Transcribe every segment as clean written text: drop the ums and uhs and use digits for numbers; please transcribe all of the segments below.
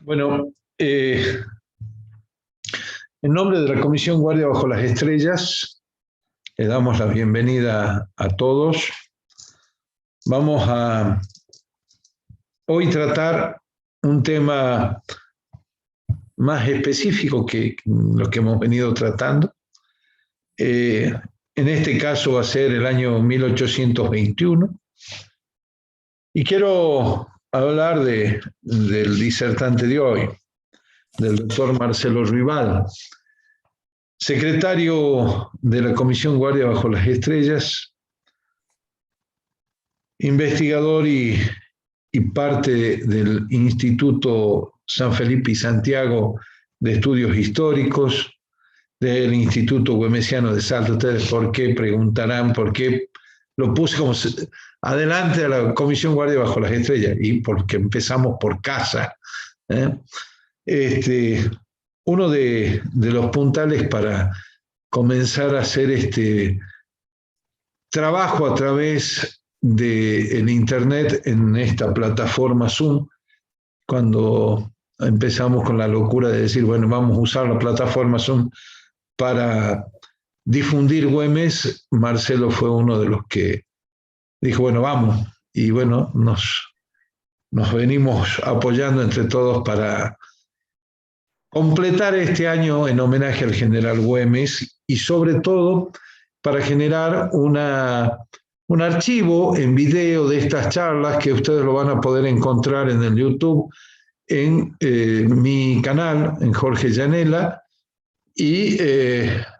Bueno, en nombre de la Comisión Guardia Bajo las Estrellas, le damos la bienvenida a todos. Vamos a hoy tratar un tema más específico que lo que hemos venido tratando. En este caso va a ser el año 1821. Y quiero hablar del disertante de hoy, del doctor Marcelo Ruibal, secretario de la Comisión Guardia Bajo las Estrellas, investigador y parte del Instituto San Felipe y Santiago de Estudios Históricos, del Instituto Güemesiano de Salta. Ustedes por qué preguntarán, por qué lo puse como adelante a la Comisión Guardia Bajo las Estrellas, y porque empezamos por casa. Uno de los puntales para comenzar a hacer este trabajo a través del Internet en esta plataforma Zoom, cuando empezamos con la locura de decir, bueno, vamos a usar la plataforma Zoom para difundir Güemes. Marcelo fue uno de los que dijo, bueno, vamos, y bueno, nos venimos apoyando entre todos para completar este año en homenaje al general Güemes, y sobre todo para generar un archivo en video de estas charlas, que ustedes lo van a poder encontrar en el YouTube, en mi canal, en Jorge Llanela, y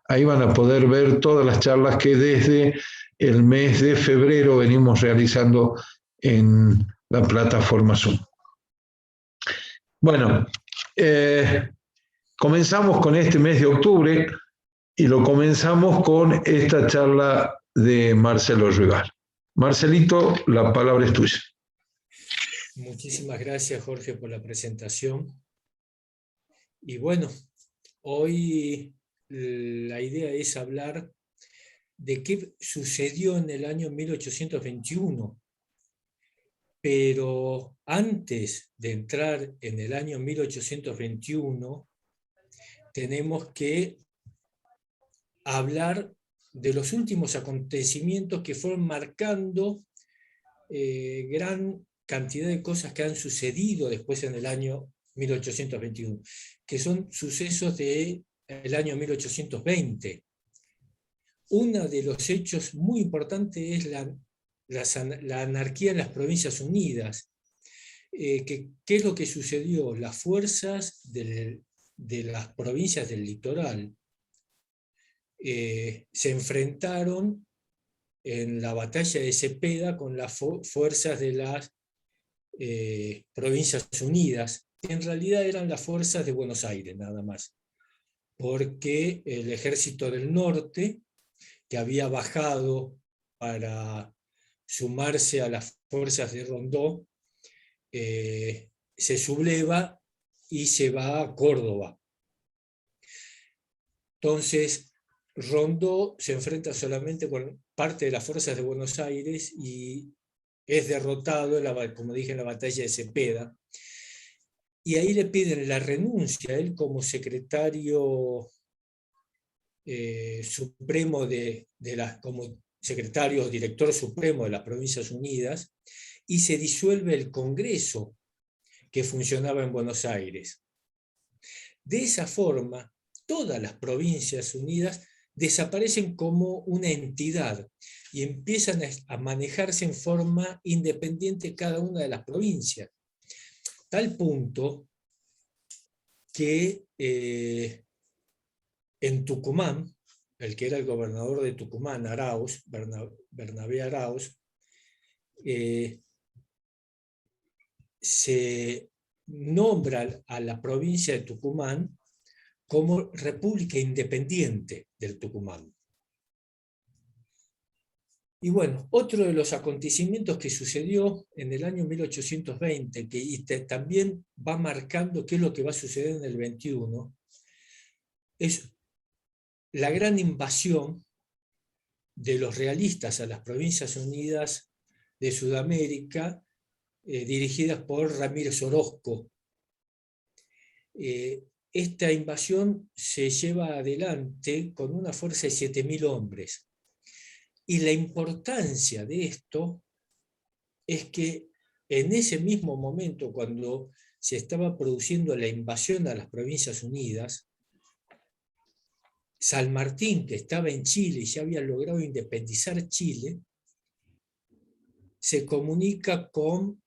ahí van a poder ver todas las charlas que desde el mes de febrero venimos realizando en la plataforma Zoom. Bueno, comenzamos con este mes de octubre y lo comenzamos con esta charla de Marcelo Ruibal. Marcelito, la palabra es tuya. Muchísimas gracias, Jorge, por la presentación. Y bueno, hoy la idea es hablar de qué sucedió en el año 1821. Pero antes de entrar en el año 1821, tenemos que hablar de los últimos acontecimientos que fueron marcando gran cantidad de cosas que han sucedido después en el año 1821, que son sucesos del año 1820. Uno de los hechos muy importantes es la anarquía en las Provincias Unidas. ¿Qué es lo que sucedió? Las fuerzas de las provincias del litoral se enfrentaron en la batalla de Cepeda con las fuerzas de las Provincias Unidas, que en realidad eran las fuerzas de Buenos Aires nada más, porque el ejército del norte, que había bajado para sumarse a las fuerzas de Rondó, se subleva y se va a Córdoba. Entonces, Rondó se enfrenta solamente con parte de las fuerzas de Buenos Aires y es derrotado, como dije, en la batalla de Cepeda. Y ahí le piden la renuncia a él como secretario supremo como secretario o director supremo de las Provincias Unidas, y se disuelve el Congreso que funcionaba en Buenos Aires. De esa forma, todas las Provincias Unidas desaparecen como una entidad y empiezan a manejarse en forma independiente cada una de las provincias. Tal punto que en Tucumán, el que era el gobernador de Tucumán, Arauz, Bernabé Arauz, se nombra a la provincia de Tucumán como República Independiente del Tucumán. Y bueno, otro de los acontecimientos que sucedió en el año 1820, que también va marcando qué es lo que va a suceder en el 21, es la gran invasión de los realistas a las Provincias Unidas de Sudamérica, dirigidas por Ramírez Orozco. esta invasión se lleva adelante con una fuerza de 7.000 hombres. Y la importancia de esto es que en ese mismo momento, cuando se estaba produciendo la invasión a las Provincias Unidas, San Martín, que estaba en Chile y ya había logrado independizar Chile, se comunica con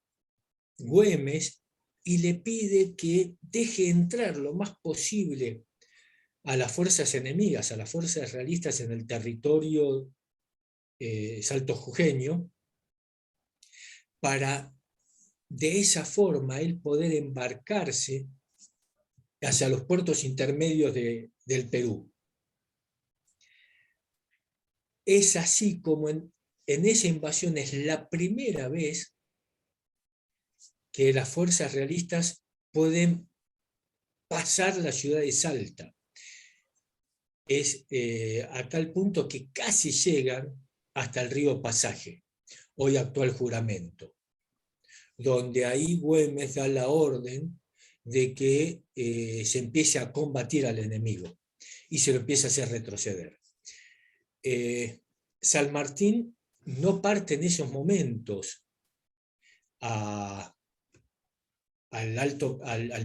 Güemes y le pide que deje entrar lo más posible a las fuerzas enemigas, a las fuerzas realistas en el territorio saltojujeño, para de esa forma él poder embarcarse hacia los puertos intermedios del Perú. Es así como en esa invasión es la primera vez que las fuerzas realistas pueden pasar la ciudad de Salta. Es a tal punto que casi llegan hasta el río Pasaje, hoy actual Juramento, donde ahí Güemes da la orden de que se empiece a combatir al enemigo y se lo empieza a hacer retroceder. San Martín no parte en esos momentos al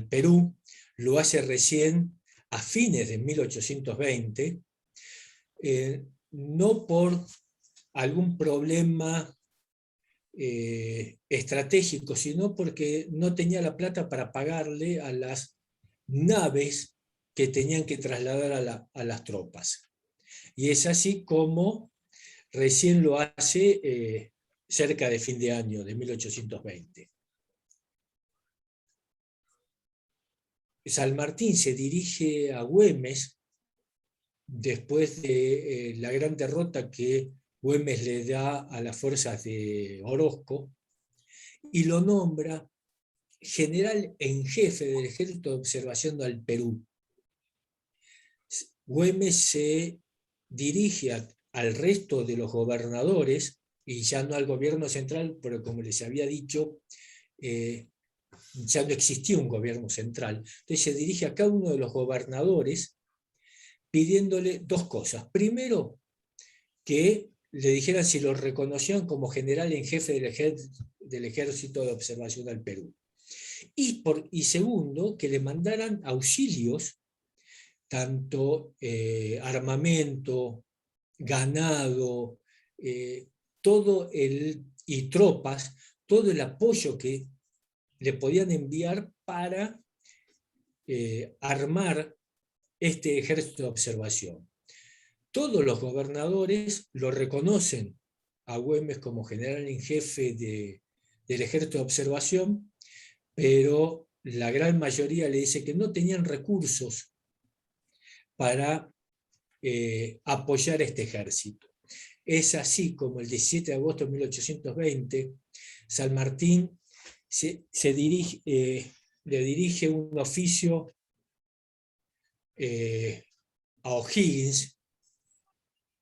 Perú, lo hace recién a fines de 1820, no por algún problema estratégico, sino porque no tenía la plata para pagarle a las naves que tenían que trasladar a las tropas. Y es así como recién lo hace cerca de fin de año de 1820. San Martín se dirige a Güemes después de la gran derrota que Güemes le da a las fuerzas de Orozco y lo nombra general en jefe del Ejército de Observación del Perú. Güemes se dirige al resto de los gobernadores, y ya no al gobierno central, pero como les había dicho, ya no existía un gobierno central. Entonces se dirige a cada uno de los gobernadores pidiéndole dos cosas. Primero, que le dijeran si lo reconocían como general en jefe del Ejército de Observación al Perú. Y segundo, que le mandaran auxilios, tanto armamento, ganado, y tropas, todo el apoyo que le podían enviar para armar este ejército de observación. Todos los gobernadores lo reconocen a Güemes como general en jefe del ejército de observación, pero la gran mayoría le dice que no tenían recursos para apoyar este ejército. Es así como el 17 de agosto de 1820, San Martín le dirige un oficio a O'Higgins,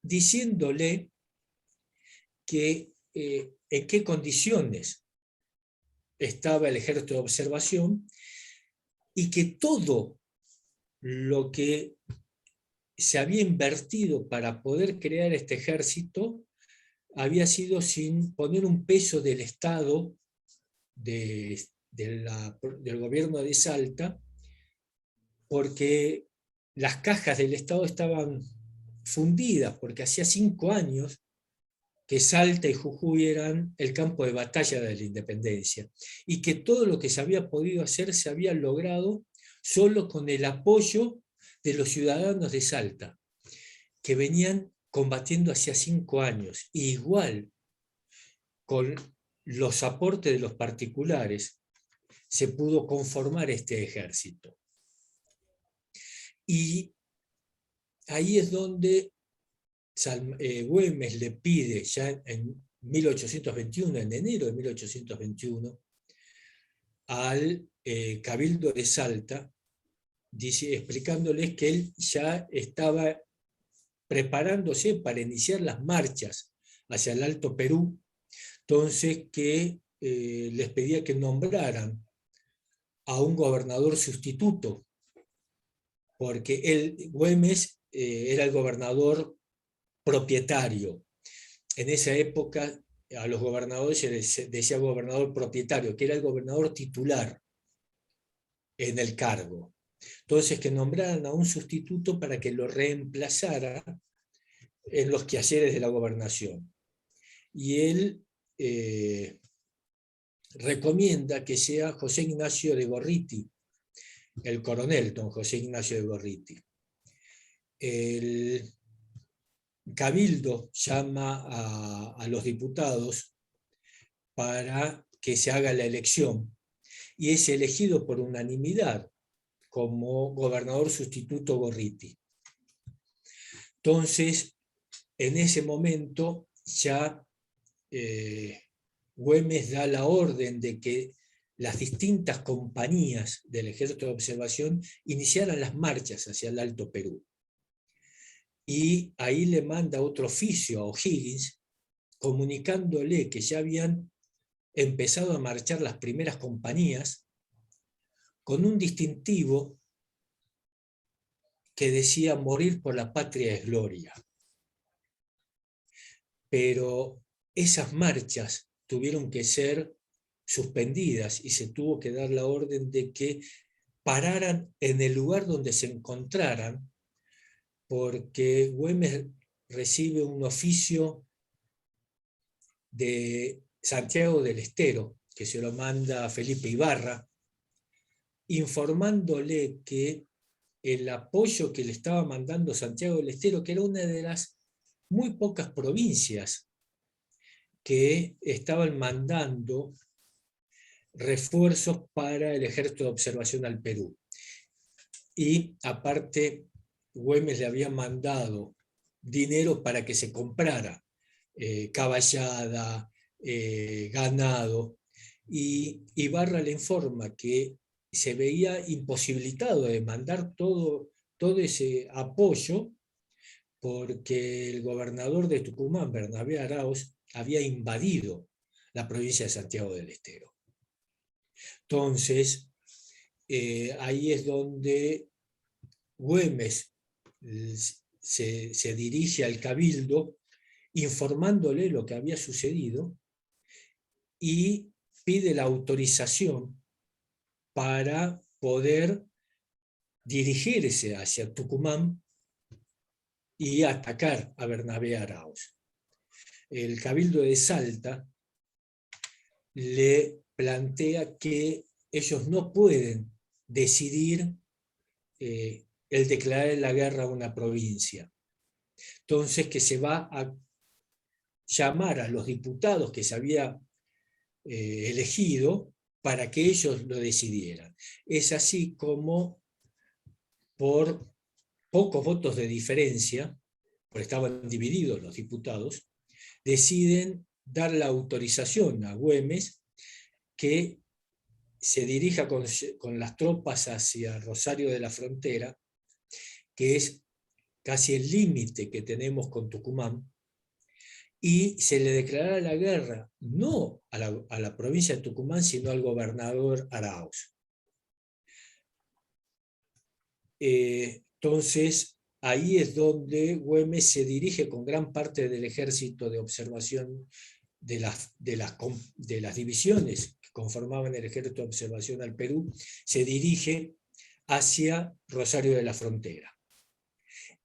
diciéndole que en qué condiciones estaba el ejército de observación y que todo lo que se había invertido para poder crear este ejército había sido sin poner un peso del Estado, del gobierno de Salta, porque las cajas del Estado estaban fundidas, porque hacía 5 años que Salta y Jujuy eran el campo de batalla de la independencia, y que todo lo que se había podido hacer se había logrado solo con el apoyo de los ciudadanos de Salta, que venían combatiendo hacía 5 años, y igual con los aportes de los particulares se pudo conformar este ejército. Y ahí es donde Güemes le pide, ya en 1821, en enero de 1821, al Cabildo de Salta, explicándoles que él ya estaba preparándose para iniciar las marchas hacia el Alto Perú, entonces que les pedía que nombraran a un gobernador sustituto porque Güemes era el gobernador propietario. En esa época a los gobernadores se les decía gobernador propietario, que era el gobernador titular en el cargo. Entonces, que nombraran a un sustituto para que lo reemplazara en los quehaceres de la gobernación. Y él recomienda que sea José Ignacio de Gorriti, el coronel don José Ignacio de Gorriti. El Cabildo llama a los diputados para que se haga la elección y es elegido por unanimidad como gobernador sustituto Gorriti. Entonces, en ese momento ya Güemes da la orden de que las distintas compañías del Ejército de Observación iniciaran las marchas hacia el Alto Perú. Y ahí le manda otro oficio a O'Higgins, comunicándole que ya habían empezado a marchar las primeras compañías con un distintivo que decía morir por la patria es gloria. Pero esas marchas tuvieron que ser suspendidas y se tuvo que dar la orden de que pararan en el lugar donde se encontraran, porque Güemes recibe un oficio de Santiago del Estero, que se lo manda a Felipe Ibarra, informándole que el apoyo que le estaba mandando Santiago del Estero, que era una de las muy pocas provincias que estaban mandando refuerzos para el Ejército de Observación al Perú. Y aparte, Güemes le había mandado dinero para que se comprara caballada, ganado, y Ibarra le informa que se veía imposibilitado de mandar todo ese apoyo porque el gobernador de Tucumán, Bernabé Arauz, había invadido la provincia de Santiago del Estero. Entonces, ahí es donde Güemes se dirige al Cabildo informándole lo que había sucedido y pide la autorización para poder dirigirse hacia Tucumán y atacar a Bernabé Arauz. El Cabildo de Salta le plantea que ellos no pueden decidir el declarar la guerra a una provincia. Entonces, que se va a llamar a los diputados que se había elegido para que ellos lo decidieran. Es así como, por pocos votos de diferencia, porque estaban divididos los diputados, deciden dar la autorización a Güemes que se dirija con las tropas hacia Rosario de la Frontera, que es casi el límite que tenemos con Tucumán, y se le declarara la guerra no a la provincia de Tucumán, sino al gobernador Arauz. Entonces, ahí es donde Güemes se dirige con gran parte del ejército de observación de las divisiones que conformaban el ejército de observación al Perú, se dirige hacia Rosario de la Frontera.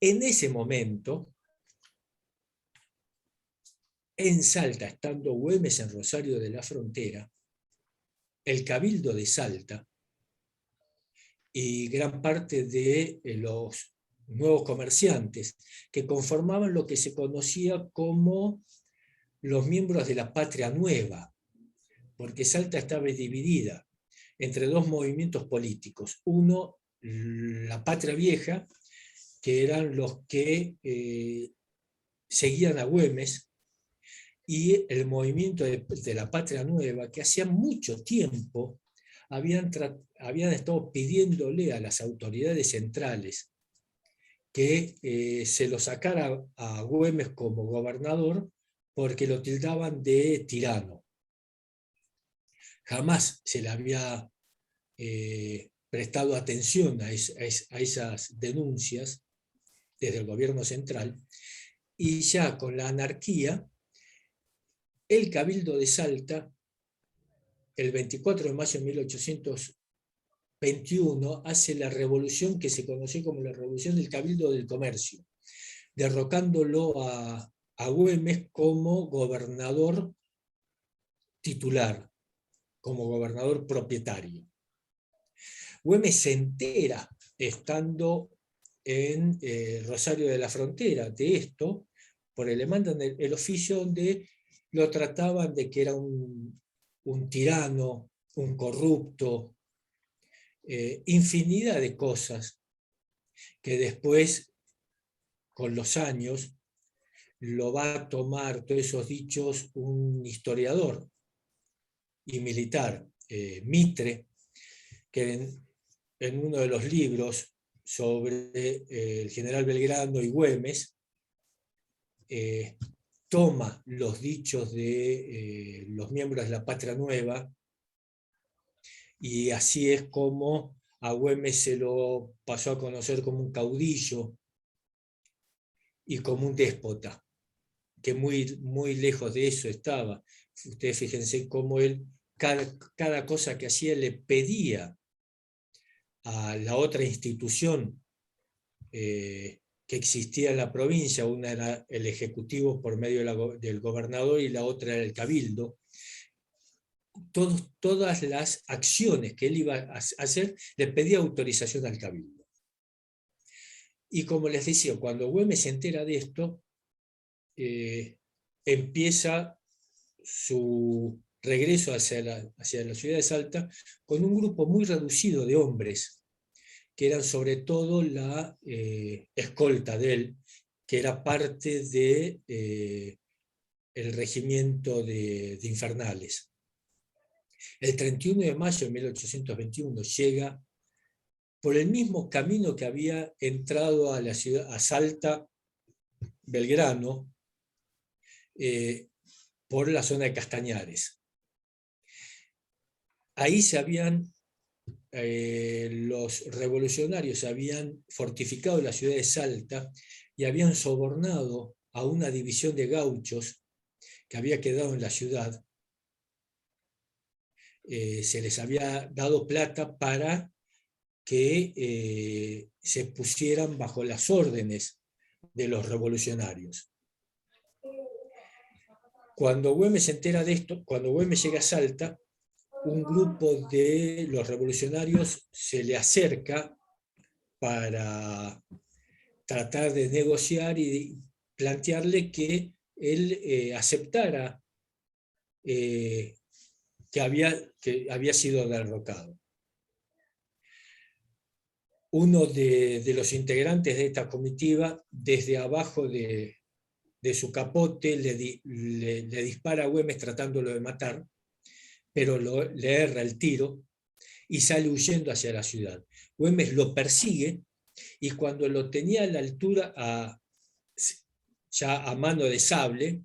En ese momento, en Salta, estando Güemes en Rosario de la Frontera, el Cabildo de Salta y gran parte de los nuevos comerciantes que conformaban lo que se conocía como los miembros de la Patria Nueva, porque Salta estaba dividida entre dos movimientos políticos. Uno, la Patria Vieja, que eran los que seguían a Güemes, y el movimiento de la Patria Nueva, que hacía mucho tiempo habían estado pidiéndole a las autoridades centrales que se lo sacara a Güemes como gobernador porque lo tildaban de tirano. Jamás se le había prestado atención a esas denuncias desde el gobierno central, y ya con la anarquía, el Cabildo de Salta, el 24 de mayo de 1821, hace la revolución que se conoció como la Revolución del Cabildo del Comercio, derrocándolo a Güemes como gobernador titular, como gobernador propietario. Güemes se entera, estando en Rosario de la Frontera, de esto, porque le mandan el oficio donde lo trataban de que era un tirano, un corrupto, infinidad de cosas que después, con los años, lo va a tomar todos esos dichos un historiador y militar, Mitre, que en uno de los libros sobre el general Belgrano y Güemes, toma los dichos de los miembros de la Patria Nueva, y así es como a Güemes se lo pasó a conocer como un caudillo y como un déspota, que muy lejos de eso estaba. Ustedes fíjense cómo él, cada cosa que hacía le pedía a la otra institución que existía en la provincia. Una era el Ejecutivo por medio del gobernador y la otra era el Cabildo. Todas las acciones que él iba a hacer le pedía autorización al Cabildo. Y como les decía, cuando Güemes se entera de esto, empieza su regreso hacia la ciudad de Salta con un grupo muy reducido de hombres, que eran sobre todo la escolta de él, que era parte del regimiento de infernales. El 31 de mayo de 1821 llega por el mismo camino que había entrado a la ciudad, a Salta, Belgrano, por la zona de Castañares. Ahí los revolucionarios habían fortificado la ciudad de Salta y habían sobornado a una división de gauchos que había quedado en la ciudad. Se les había dado plata para que se pusieran bajo las órdenes de los revolucionarios. Cuando Güemes se entera de esto, cuando Güemes llega a Salta, un grupo de los revolucionarios se le acerca para tratar de negociar y plantearle que él aceptara que había sido derrocado. Uno de los integrantes de esta comitiva, desde abajo de su capote, le dispara a Güemes tratándolo de matar, pero le erra el tiro y sale huyendo hacia la ciudad. Güemes lo persigue, y cuando lo tenía a la altura, ya a mano de sable,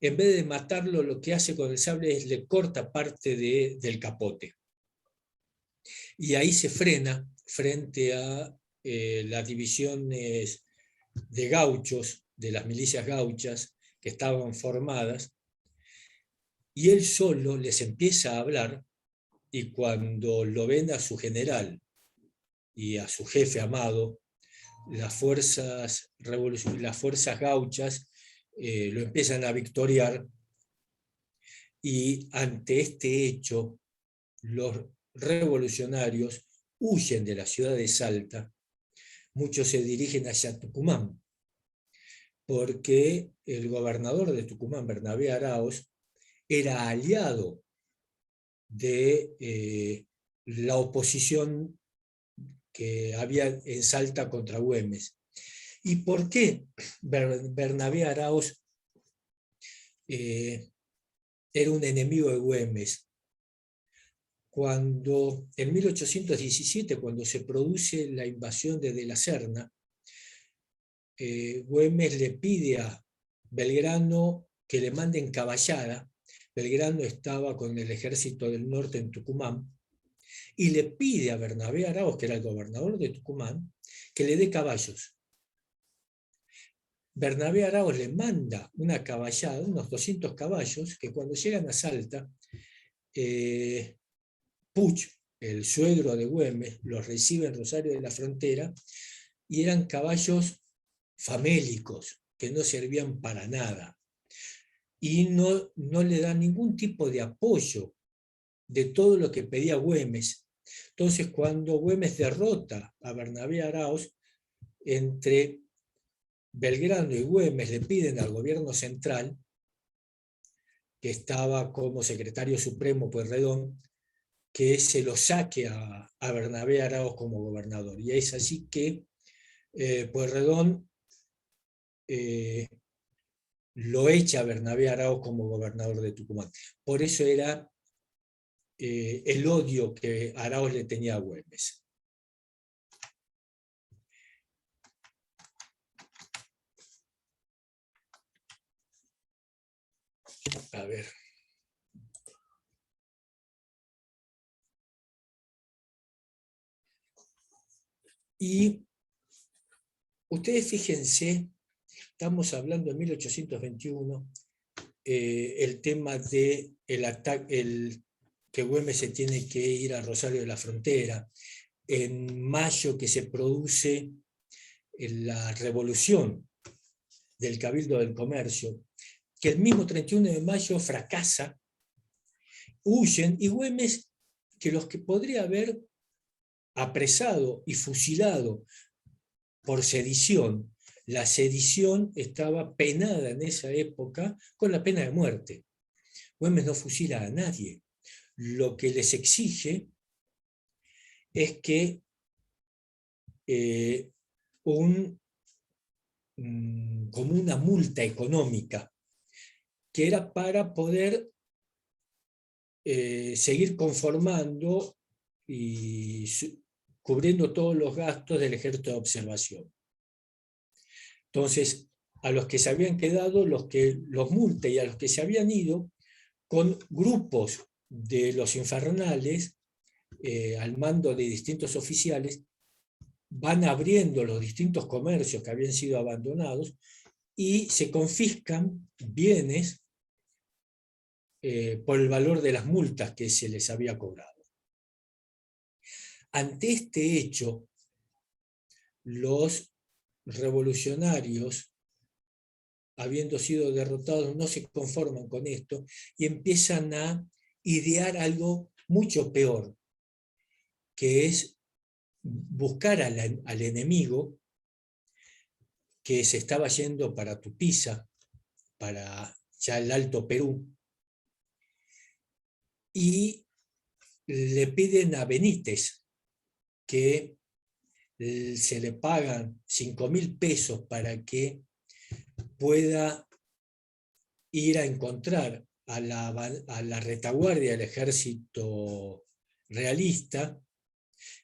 en vez de matarlo, lo que hace con el sable es le corta parte del capote. Y ahí se frena frente a las divisiones de gauchos, de las milicias gauchas que estaban formadas, y él solo les empieza a hablar, y cuando lo ven a su general y a su jefe amado, las fuerzas gauchas lo empiezan a victoriar, y ante este hecho los revolucionarios huyen de la ciudad de Salta. Muchos se dirigen hacia Tucumán, porque el gobernador de Tucumán, Bernabé Araoz, era aliado de la oposición que había en Salta contra Güemes. ¿Y por qué Bernabé Araoz era un enemigo de Güemes? Cuando en 1817, cuando se produce la invasión de la Serna, Güemes le pide a Belgrano que le manden caballada. Belgrano estaba con el ejército del norte en Tucumán, y le pide a Bernabé Araoz, que era el gobernador de Tucumán, que le dé caballos. Bernabé Araoz le manda una caballada, unos 200 caballos, que cuando llegan a Salta, Puch, el suegro de Güemes, los recibe en Rosario de la Frontera, y eran caballos famélicos, que no servían para nada. Y no le dan ningún tipo de apoyo de todo lo que pedía Güemes. Entonces, cuando Güemes derrota a Bernabé Araoz, entre Belgrano y Güemes le piden al gobierno central, que estaba como secretario supremo Pueyrredón, que se lo saque a Bernabé Araoz como gobernador. Y es así que Pueyrredón lo echa a Bernabé Araoz como gobernador de Tucumán. Por eso era el odio que Araoz le tenía a Güemes. A ver. Y ustedes fíjense, estamos hablando de 1821, el tema de el ataque, que Güemes se tiene que ir a Rosario de la Frontera, en mayo que se produce la revolución del Cabildo del Comercio, que el mismo 31 de mayo fracasa, huyen, y Güemes, que los que podría haber apresado y fusilado por sedición, la sedición estaba penada en esa época con la pena de muerte. Güemes no fusila a nadie. Lo que les exige es que como una multa económica, que era para poder seguir conformando y cubriendo todos los gastos del ejército de observación. Entonces, a los que se habían quedado, los multa, y a los que se habían ido, con grupos de los infernales, al mando de distintos oficiales, van abriendo los distintos comercios que habían sido abandonados y se confiscan bienes por el valor de las multas que se les había cobrado. Ante este hecho, los revolucionarios, habiendo sido derrotados, no se conforman con esto y empiezan a idear algo mucho peor, que es buscar al enemigo que se estaba yendo para Tupiza, para ya el Alto Perú, y le piden a Benítez que se le pagan 5.000 pesos para que pueda ir a encontrar a la retaguardia del ejército realista,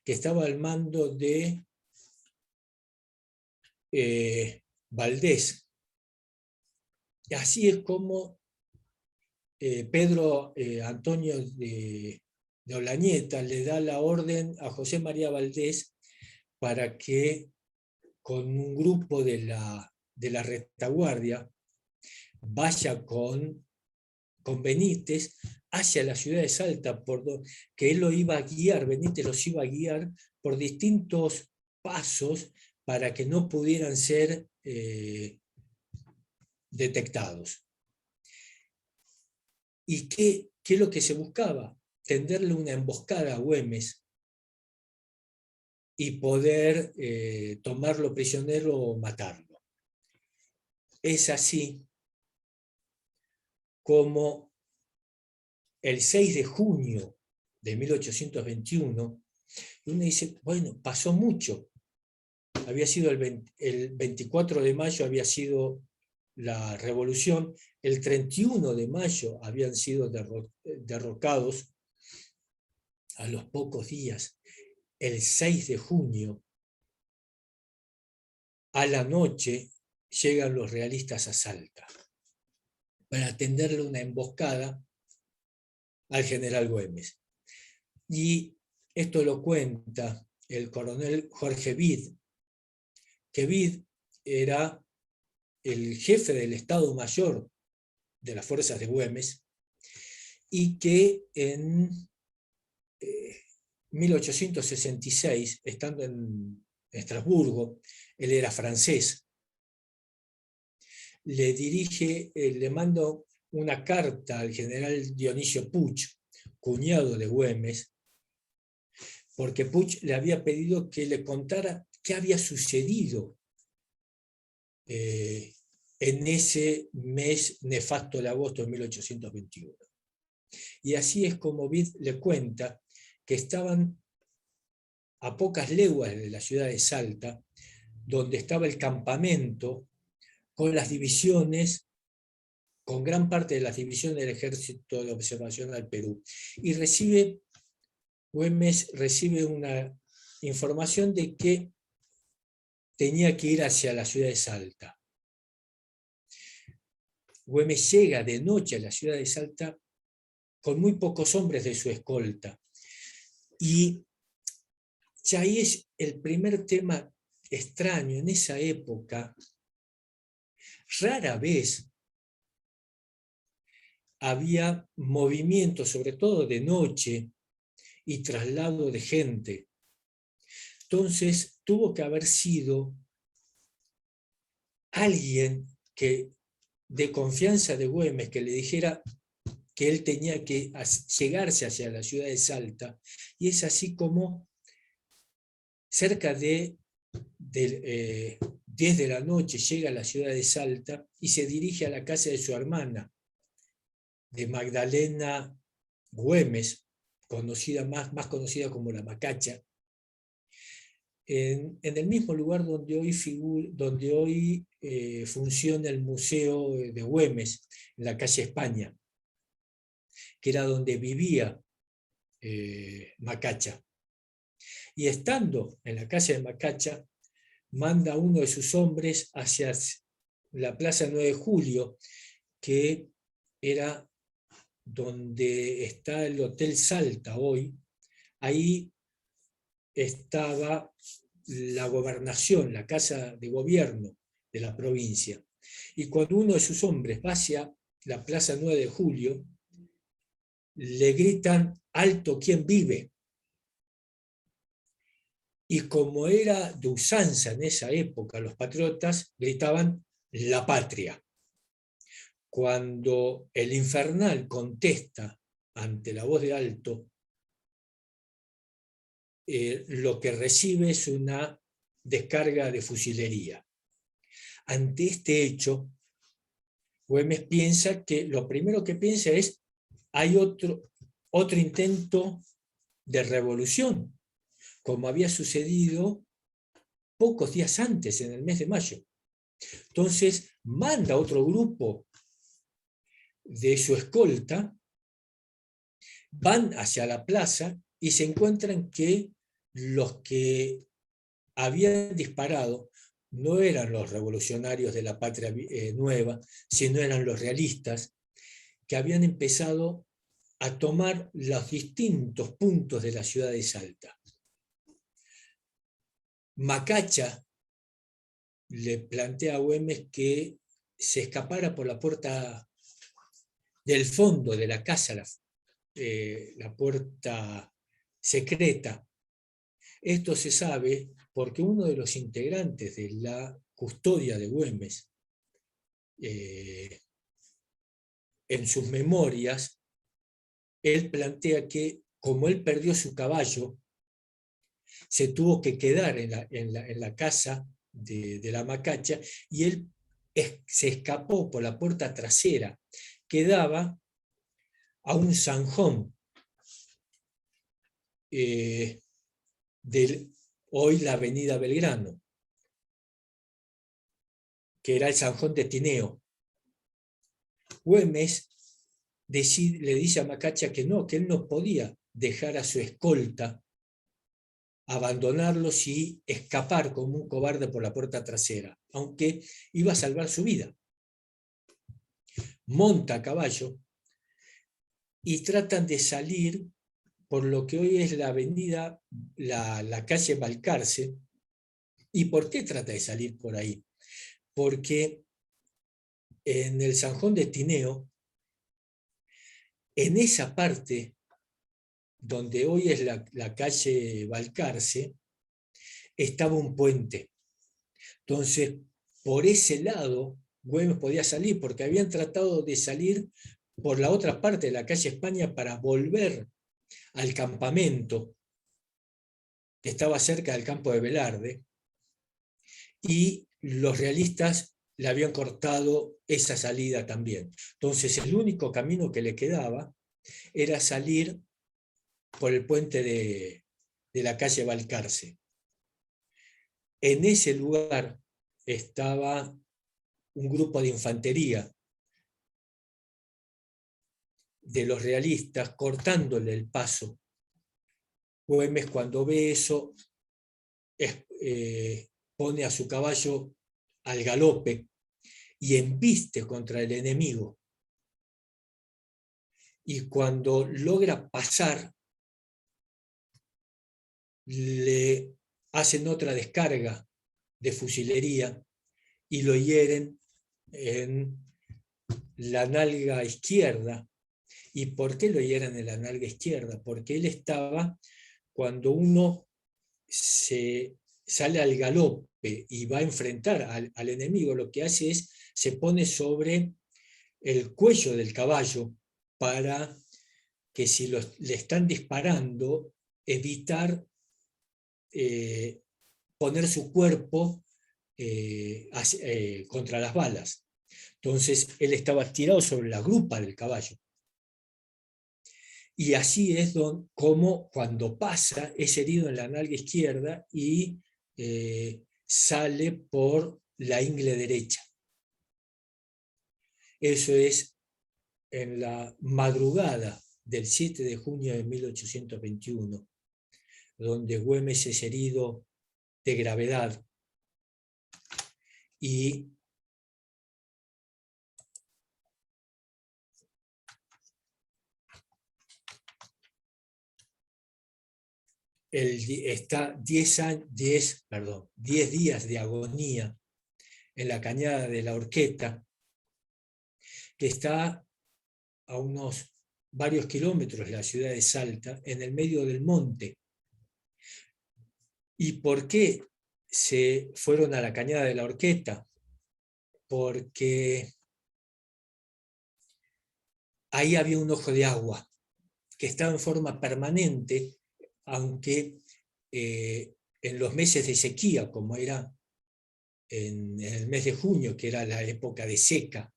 que estaba al mando de Valdés. Y así es como Pedro Antonio de Olañeta le da la orden a José María Valdés para que con un grupo de la retaguardia vaya con Benítez hacia la ciudad de Salta, que él lo iba a guiar, Benítez los iba a guiar por distintos pasos para que no pudieran ser detectados. ¿Y qué es lo que se buscaba? Tenderle una emboscada a Güemes y poder tomarlo prisionero o matarlo. Es así como el 6 de junio de 1821, uno dice, bueno, pasó mucho. Había sido el 24 de mayo había sido la revolución, el 31 de mayo habían sido derrocados a los pocos días. El 6 de junio, a la noche, llegan los realistas a Salta para tenderle una emboscada al general Güemes. Y Esto lo cuenta el coronel Jorge Bid, que Bid era el jefe del Estado Mayor de las fuerzas de Güemes, y que en 1866, estando en Estrasburgo, él era francés, le mando una carta al general Dionisio Puig, cuñado de Güemes, porque Puig le había pedido que le contara qué había sucedido en ese mes nefasto de agosto de 1821. Y así es como Bid le cuenta que estaban a pocas leguas de la ciudad de Salta, donde estaba el campamento con las divisiones, con gran parte de las divisiones del Ejército de Observación al Perú. Y Güemes recibe una información de que tenía que ir hacia la ciudad de Salta. Güemes llega de noche a la ciudad de Salta con muy pocos hombres de su escolta. Y ya ahí es el primer tema extraño. En esa época, rara vez había movimiento, sobre todo de noche, y traslado de gente. Entonces tuvo que haber sido alguien de confianza de Güemes, que le dijera que él tenía que llegarse hacia la ciudad de Salta, y es así como cerca de 10 de la noche llega a la ciudad de Salta y se dirige a la casa de su hermana, de Magdalena Güemes, más conocida como la Macacha, en el mismo lugar donde hoy funciona el Museo de Güemes, en la calle España, que era donde vivía Macacha. Y estando en la casa de Macacha, manda a uno de sus hombres hacia la Plaza 9 de Julio, que era donde está el Hotel Salta hoy. Ahí estaba la gobernación, la casa de gobierno de la provincia. Y cuando uno de sus hombres va hacia la Plaza 9 de Julio, le gritan: alto, ¿quién vive? Y como era de usanza en esa época, los patriotas gritaban: la patria. Cuando el infernal contesta ante la voz de alto, lo que recibe es una descarga de fusilería. Ante este hecho, Güemes piensa que lo primero que piensa es: hay otro intento de revolución, como había sucedido pocos días antes, en el mes de mayo. Entonces manda otro grupo de su escolta, van hacia la plaza y se encuentran que los que habían disparado no eran los revolucionarios de la Patria Nueva, sino eran los realistas, que habían empezado a tomar los distintos puntos de la ciudad de Salta. Macacha le plantea a Güemes que se escapara por la puerta del fondo de la casa, la puerta secreta. Esto se sabe porque uno de los integrantes de la custodia de Güemes, en sus memorias, él plantea que como él perdió su caballo, se tuvo que quedar en la casa de la Macacha, y él se escapó por la puerta trasera que daba a un zanjón de hoy la avenida Belgrano, que era el zanjón de Tineo. Güemes le dice a Macacha que él no podía dejar a su escolta, abandonarlos y escapar como un cobarde por la puerta trasera, aunque iba a salvar su vida. Monta a caballo y tratan de salir por lo que hoy es la avenida, la calle Balcarce. ¿Y por qué trata de salir por ahí? Porque en el Zanjón de Tineo, en esa parte donde hoy es la calle Balcarce, estaba un puente. Entonces, por ese lado, Güemes podía salir, porque habían tratado de salir por la otra parte de la calle España para volver al campamento, que estaba cerca del campo de Velarde, y los realistas le habían cortado esa salida también. Entonces, el único camino que le quedaba era salir por el puente de la calle Balcarce. En ese lugar estaba un grupo de infantería de los realistas cortándole el paso. Güemes, cuando ve eso, pone a su caballo al galope y embiste contra el enemigo. Y cuando logra pasar, le hacen otra descarga de fusilería y lo hieren en la nalga izquierda. ¿Y por qué lo hieren en la nalga izquierda? Porque él estaba, cuando uno se sale al galope y va a enfrentar al enemigo, lo que hace es, se pone sobre el cuello del caballo para que si le están disparando, evitar poner su cuerpo contra las balas. Entonces él estaba tirado sobre la grupa del caballo. Y así es como cuando pasa es herido en la nalga izquierda y sale por la ingle derecha. Eso es en la madrugada del 7 de junio de 1821, donde Güemes es herido de gravedad y está 10 días de agonía en la cañada de la Horqueta, que está a unos varios kilómetros de la ciudad de Salta, en el medio del monte. ¿Y por qué se fueron a la cañada de la Horqueta? Porque ahí había un ojo de agua que estaba en forma permanente, aunque en los meses de sequía, como era en el mes de junio, que era la época de seca,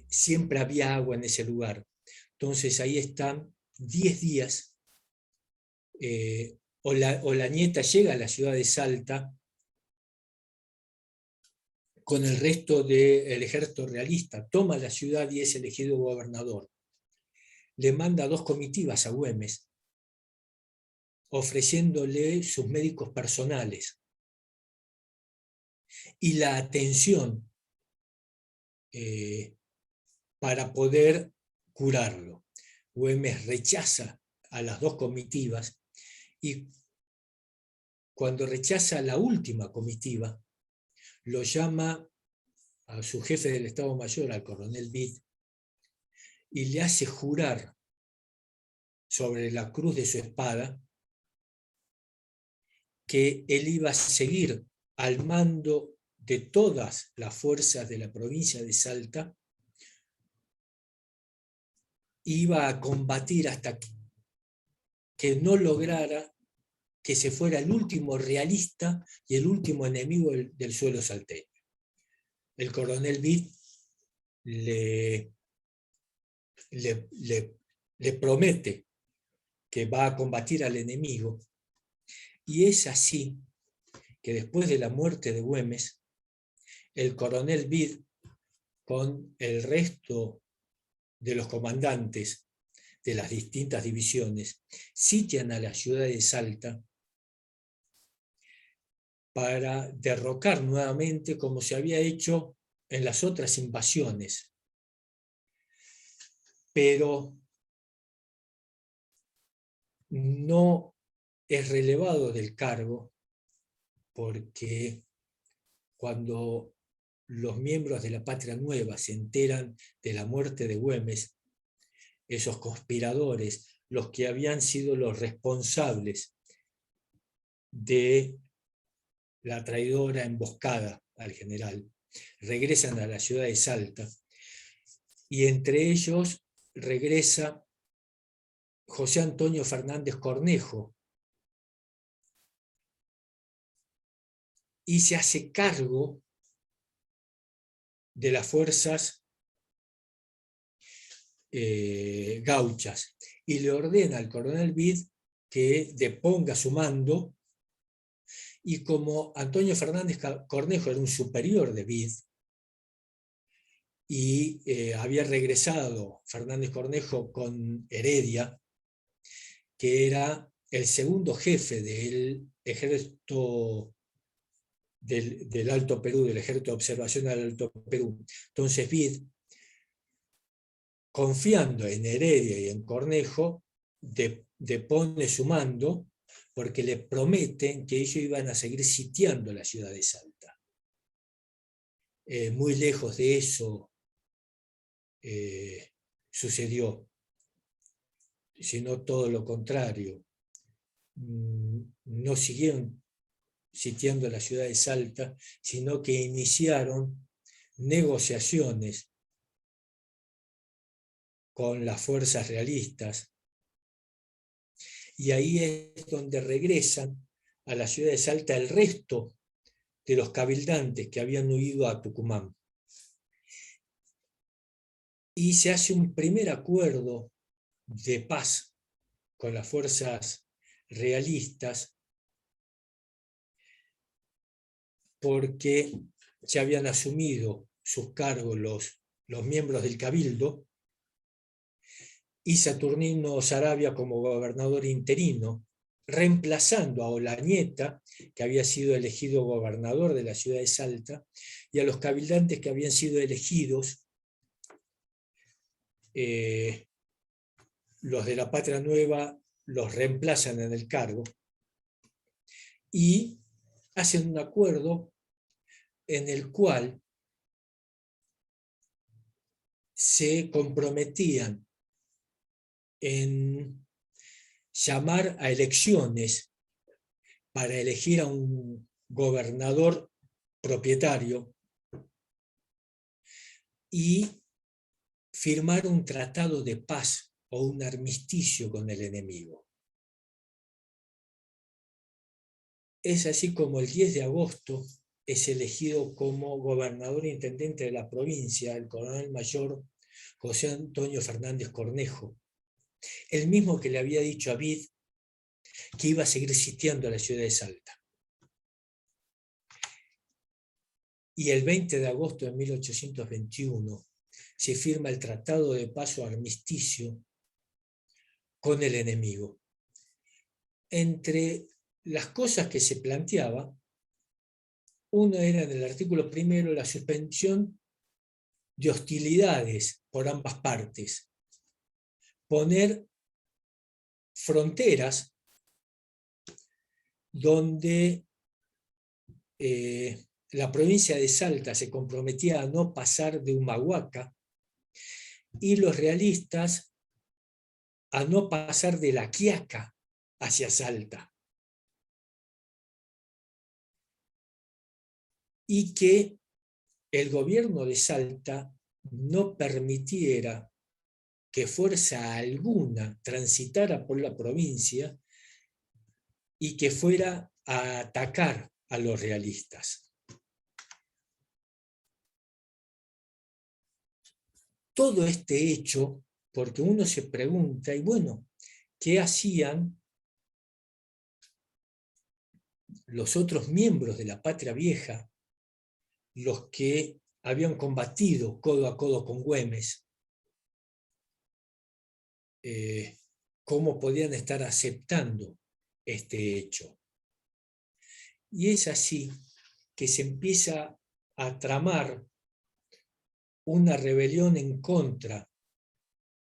siempre había agua en ese lugar. Entonces ahí están 10 días. Olañeta llega a la ciudad de Salta con el resto del ejército realista, toma la ciudad y es elegido gobernador. Le manda 2 comitivas a Güemes, ofreciéndole sus médicos personales y la atención para poder curarlo. Güemes rechaza a las 2 comitivas y cuando rechaza la última comitiva, lo llama a su jefe del Estado Mayor, al coronel Bid, y le hace jurar sobre la cruz de su espada que él iba a seguir al mando de todas las fuerzas de la provincia de Salta, iba a combatir hasta que no lograra que se fuera el último realista y el último enemigo del suelo salteño. El coronel Bid le promete que va a combatir al enemigo, y es así que después de la muerte de Güemes, el coronel Bid, con el resto de los comandantes de las distintas divisiones, sitian a la ciudad de Salta para derrocar nuevamente, como se había hecho en las otras invasiones. Pero no es relevado del cargo porque cuando los miembros de la Patria Nueva se enteran de la muerte de Güemes, esos conspiradores, los que habían sido los responsables de la traidora emboscada al general, regresan a la ciudad de Salta, y entre ellos regresa José Antonio Fernández Cornejo, y se hace cargo de las fuerzas gauchas, y le ordena al coronel Vid que deponga su mando, y como Antonio Fernández Cornejo era un superior de Vid, y había regresado Fernández Cornejo con Heredia, que era el segundo jefe del ejército del Alto Perú, del ejército de observación del Alto Perú. Entonces Vid, confiando en Heredia y en Cornejo, depone su mando porque le prometen que ellos iban a seguir sitiando la ciudad de Salta. Muy lejos de eso sucedió, sino todo lo contrario. No siguieron sitiando la ciudad de Salta, sino que iniciaron negociaciones con las fuerzas realistas, y ahí es donde regresan a la ciudad de Salta el resto de los cabildantes que habían huido a Tucumán. Y se hace un primer acuerdo de paz con las fuerzas realistas, porque se habían asumido sus cargos los miembros del Cabildo, y Saturnino Saravia como gobernador interino, reemplazando a Olañeta, que había sido elegido gobernador de la ciudad de Salta, y a los cabildantes que habían sido elegidos, los de la Patria Nueva los reemplazan en el cargo, y hacen un acuerdo en el cual se comprometían en llamar a elecciones para elegir a un gobernador propietario y firmar un tratado de paz o un armisticio con el enemigo. Es así como el 10 de agosto es elegido como gobernador e intendente de la provincia el coronel mayor José Antonio Fernández Cornejo, el mismo que le había dicho a Vid que iba a seguir sitiando a la ciudad de Salta. Y el 20 de agosto de 1821 se firma el Tratado de Paz o Armisticio con el enemigo. Entre las cosas que se planteaba, uno era en el artículo primero la suspensión de hostilidades por ambas partes, poner fronteras donde la provincia de Salta se comprometía a no pasar de Humahuaca y los realistas a no pasar de La Quiaca hacia Salta, y que el gobierno de Salta no permitiera que fuerza alguna transitara por la provincia y que fuera a atacar a los realistas. Todo este hecho, porque uno se pregunta, y bueno, ¿qué hacían los otros miembros de la Patria Vieja, los que habían combatido codo a codo con Güemes? ¿Cómo podían estar aceptando este hecho? Y es así que se empieza a tramar una rebelión en contra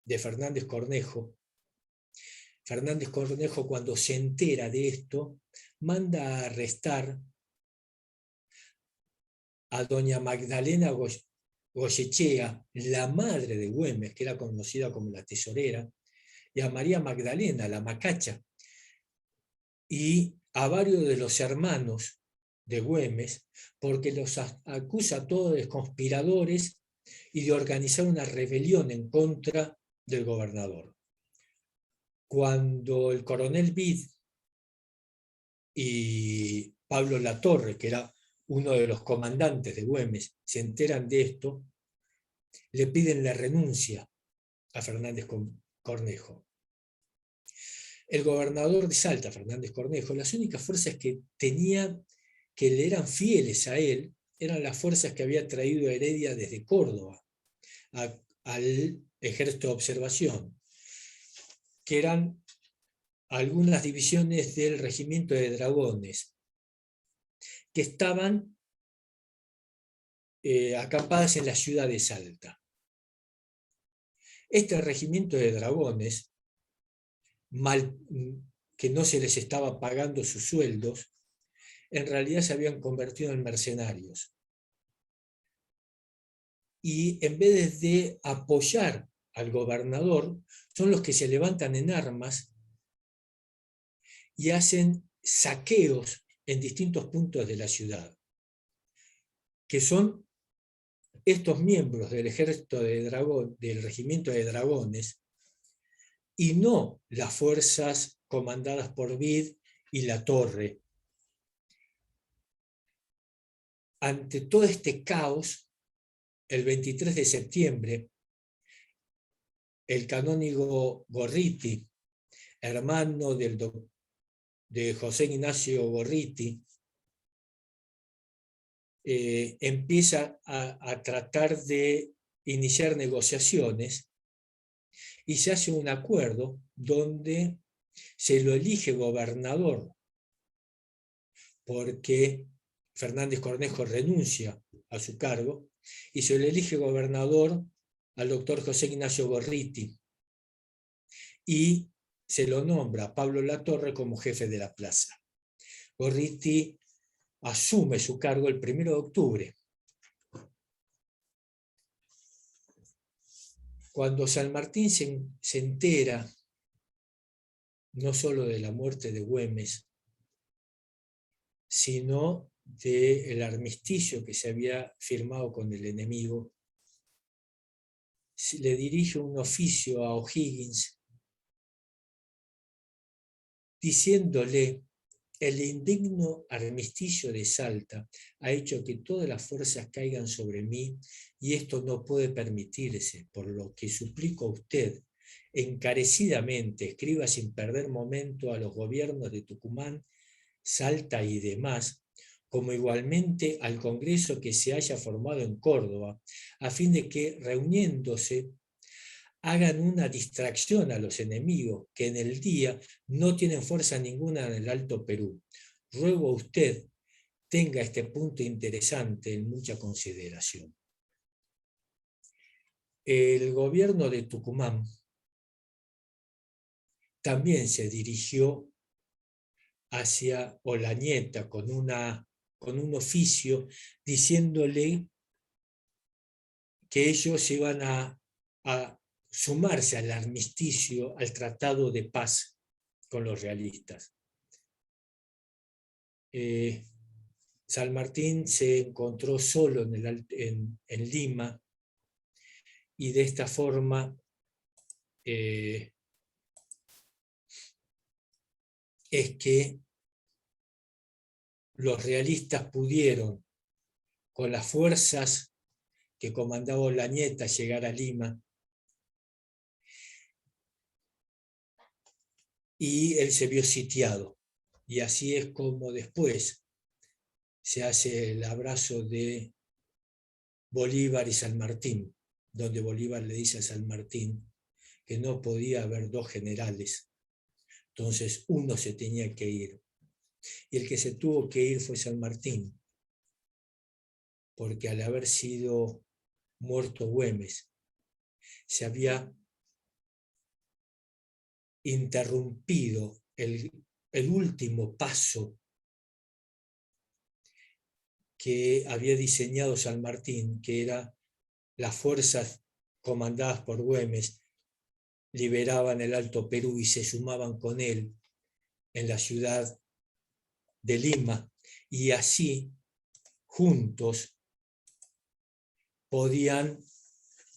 de Fernández Cornejo, Fernández Cornejo, cuando se entera de esto, manda a arrestar a doña Magdalena Goyechea, la madre de Güemes, que era conocida como la tesorera, y a María Magdalena, la macacha, y a varios de los hermanos de Güemes, porque los acusa a todos de conspiradores y de organizar una rebelión en contra del gobernador. Cuando el coronel Bid y Pablo Latorre, que era uno de los comandantes de Güemes, se enteran de esto, le piden la renuncia a Fernández Cornejo. El gobernador de Salta, Fernández Cornejo, las únicas fuerzas que tenía que le eran fieles a él eran las fuerzas que había traído Heredia desde Córdoba al ejército de observación, que eran algunas divisiones del regimiento de dragones, que estaban acampadas en la ciudad de Salta. Este regimiento de dragones, que no se les estaba pagando sus sueldos, en realidad se habían convertido en mercenarios. Y en vez de apoyar al gobernador, son los que se levantan en armas y hacen saqueos en distintos puntos de la ciudad, que son estos miembros del ejército del regimiento de dragones, y no las fuerzas comandadas por Bid y Latorre. Ante todo este caos, el 23 de septiembre, el canónigo Gorriti, hermano de José Ignacio Gorriti, empieza a tratar de iniciar negociaciones y se hace un acuerdo donde se lo elige gobernador porque Fernández Cornejo renuncia a su cargo y se le elige gobernador al doctor José Ignacio Gorriti y se lo nombra a Pablo Latorre como jefe de la plaza. Gorriti asume su cargo el 1 de octubre. Cuando San Martín se entera no solo de la muerte de Güemes, sino del armisticio que se había firmado con el enemigo, le dirige un oficio a O'Higgins diciéndole: el indigno armisticio de Salta ha hecho que todas las fuerzas caigan sobre mí y esto no puede permitirse, por lo que suplico a usted encarecidamente escriba sin perder momento a los gobiernos de Tucumán, Salta y demás, como igualmente al Congreso que se haya formado en Córdoba, a fin de que, reuniéndose, hagan una distracción a los enemigos que en el día no tienen fuerza ninguna en el Alto Perú. Ruego a usted tenga este punto interesante en mucha consideración. El gobierno de Tucumán también se dirigió hacia Olañeta con un oficio diciéndole que ellos iban a sumarse al armisticio, al tratado de paz con los realistas. San Martín se encontró solo en Lima y de esta forma es que los realistas pudieron, con las fuerzas que comandaba Olañeta, llegar a Lima, y él se vio sitiado. Y así es como después se hace el abrazo de Bolívar y San Martín, donde Bolívar le dice a San Martín que no podía haber dos generales, entonces uno se tenía que ir. Y el que se tuvo que ir fue San Martín, porque al haber sido muerto Güemes, se había interrumpido el último paso que había diseñado San Martín, que era las fuerzas comandadas por Güemes liberaban el Alto Perú y se sumaban con él en la ciudad de Lima, y así juntos podían